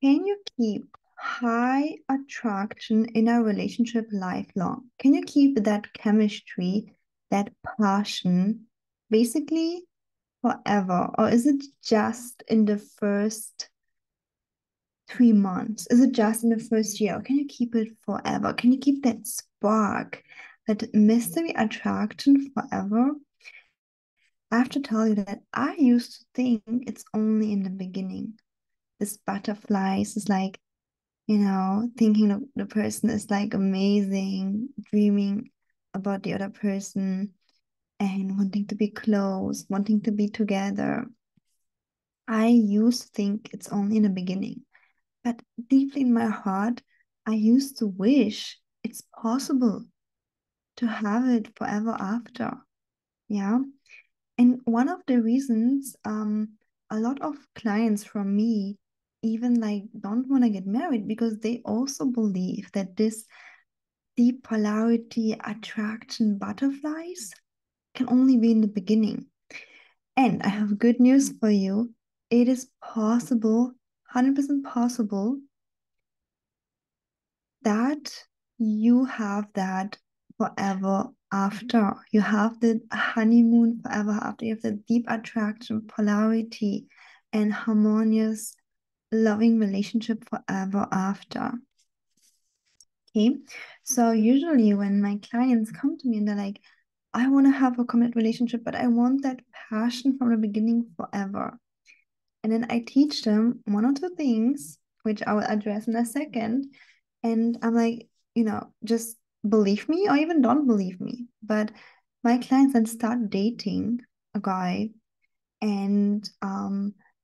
Can you keep high attraction in a relationship lifelong? Can you keep that chemistry, that passion, basically forever? Or is it just in the first 3 months? Is it just in the first year? Or can you keep it forever? Can you keep that spark, that mystery attraction forever? I have to tell you that I used to think it's only in the beginning. This butterflies is like thinking the person is like amazing, dreaming about the other person and wanting to be close, wanting to be together. I used to think it's only in the beginning, but deeply in my heart, I used to wish it's possible to have it forever after. Yeah. And one of the reasons a lot of clients from me even like don't want to get married because they also believe that this deep polarity, attraction, butterflies can only be in the beginning. And I have good news for you. It is possible, 100% possible, that you have that forever after. You have the honeymoon forever after. You have the deep attraction, polarity, and harmonious, loving relationship forever after. Okay. So usually when my clients come to me and they're like, I want to have a committed relationship, but I want that passion from the beginning forever. And then I teach them one or two things, which I will address in a second. And I'm like, just believe me or even don't believe me. But my clients then start dating a guy and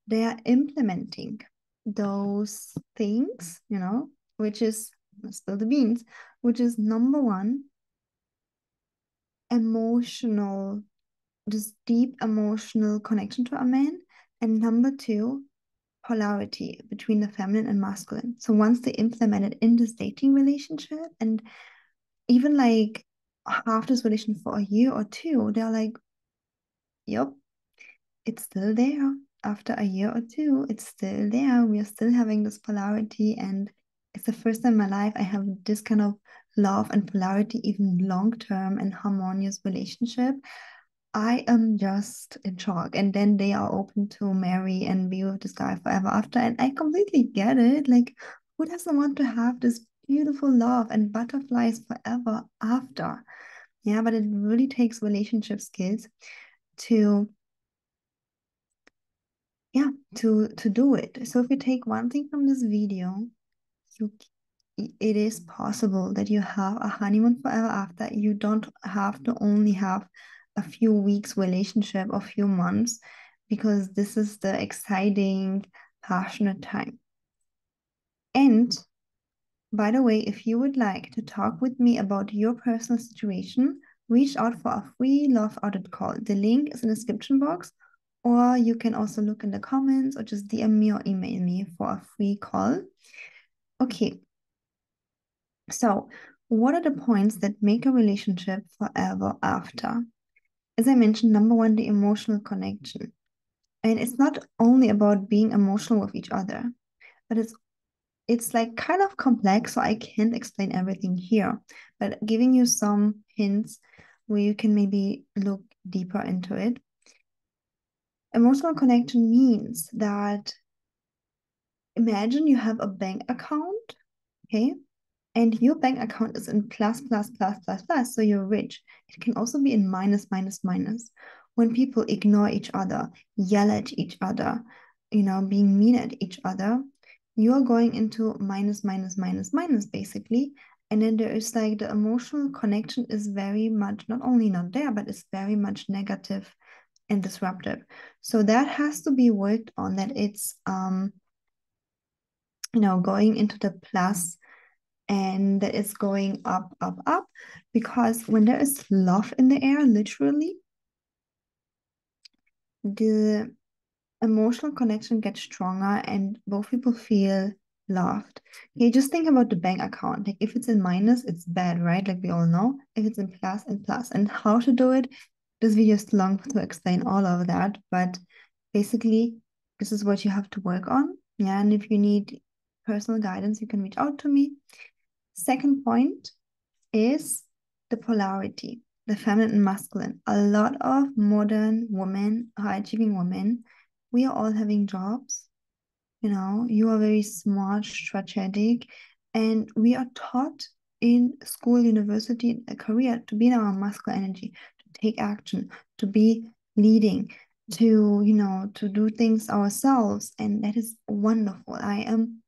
they are implementing those things, which is, spill the beans, which is number one, emotional, just deep emotional connection to a man. And number two, polarity between the feminine and masculine. So once they implement it in this dating relationship and even like half this relation for a year or two, they're like, yep, it's still there. After a year or two, it's still there. We are still having this polarity. And it's the first time in my life I have this kind of love and polarity, even long term and harmonious relationship. I am just in shock. And then they are open to marry and be with this guy forever after. And I completely get it. Like, who doesn't want to have this beautiful love and butterflies forever after? Yeah, but it really takes relationship skills to yeah to do it. So if you take one thing from this video, you it is possible that you have a honeymoon forever after. You don't have to only have a few weeks relationship or few months, because this is the exciting, passionate time. And by the way, if you would like to talk with me about your personal situation, reach out for a free love audit call. The link is in the description box, or you can also look in the comments or just DM me or email me for a free call. Okay, so what are the points that make a relationship forever after? As I mentioned, number one, the emotional connection. And it's not only about being emotional with each other, but it's like kind of complex, so I can't explain everything here, but giving you some hints where you can maybe look deeper into it. Emotional connection means that imagine you have a bank account, okay? And your bank account is in plus, plus, plus, plus, plus, so you're rich. It can also be in minus, minus, minus. When people ignore each other, yell at each other, being mean at each other, you're going into minus, minus, minus, minus, basically. And then there is like the emotional connection is very much not only not there, but it's very much negative and disruptive. So that has to be worked on, that it's going into the plus, and that is going up, up, up. Because when there is love in the air, literally, the emotional connection gets stronger and both people feel loved. Okay, just think about the bank account. Like if it's in minus, it's bad, right? Like we all know. If it's in plus and plus, and how to do it, this video is too long to explain all of that. But basically, this is what you have to work on. Yeah, and if you need personal guidance, you can reach out to me. Second point is the polarity, the feminine and masculine. A lot of modern women, high achieving women, we are all having jobs. You are very smart, strategic, and we are taught in school, university, a career to be in our masculine energy, to take action, to be leading, to do things ourselves. And that is wonderful. I am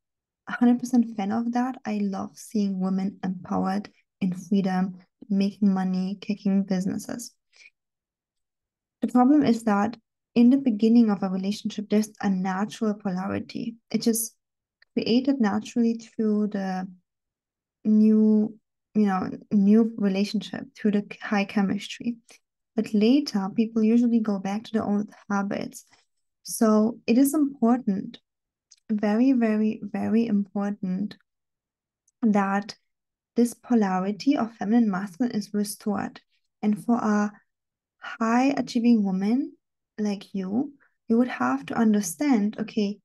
100% fan of that. I love seeing women empowered in freedom, making money, kicking businesses. The problem is that in the beginning of a relationship, there's a natural polarity. It just created naturally through the new, new relationship, through the high chemistry. But later, people usually go back to their old habits. So it is important, very, very, very important that this polarity of feminine and masculine is restored. And for a high achieving woman like you would have to understand, okay,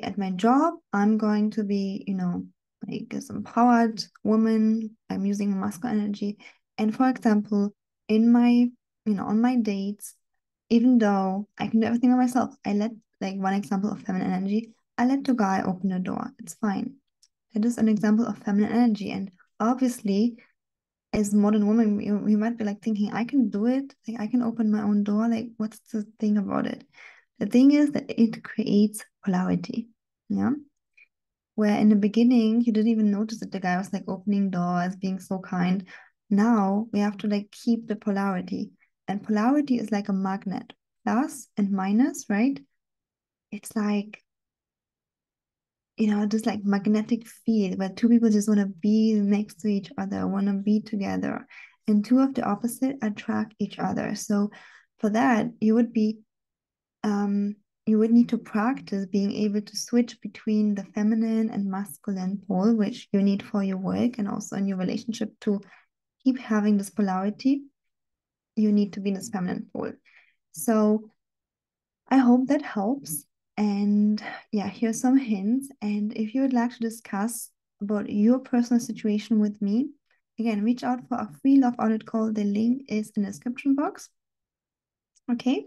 at my job, I'm going to be, like this empowered woman. I'm using masculine energy. And for example, in my, on my dates, even though I can do everything by myself, I let, like one example of feminine energy, I let the guy open the door. It's fine. That is an example of feminine energy. And obviously, as modern women, we might be like thinking, I can do it. Like, I can open my own door. Like, what's the thing about it? The thing is that it creates polarity. Yeah. Where in the beginning, you didn't even notice that the guy was like opening doors, being so kind. Now we have to like keep the polarity. And polarity is like a magnet, plus and minus, right? It's like, this like magnetic field where two people just want to be next to each other, want to be together, and two of the opposite attract each other. So for that, you would need to practice being able to switch between the feminine and masculine pole, which you need for your work and also in your relationship to keep having this polarity. You need to be in this feminine pole. So I hope that helps. And yeah, here's some hints. And if you would like to discuss about your personal situation with me, again, reach out for a free love audit call. The link is in the description box. Okay.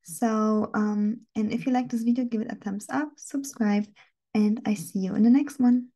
So, and if you like this video, give it a thumbs up, subscribe, and I see you in the next one.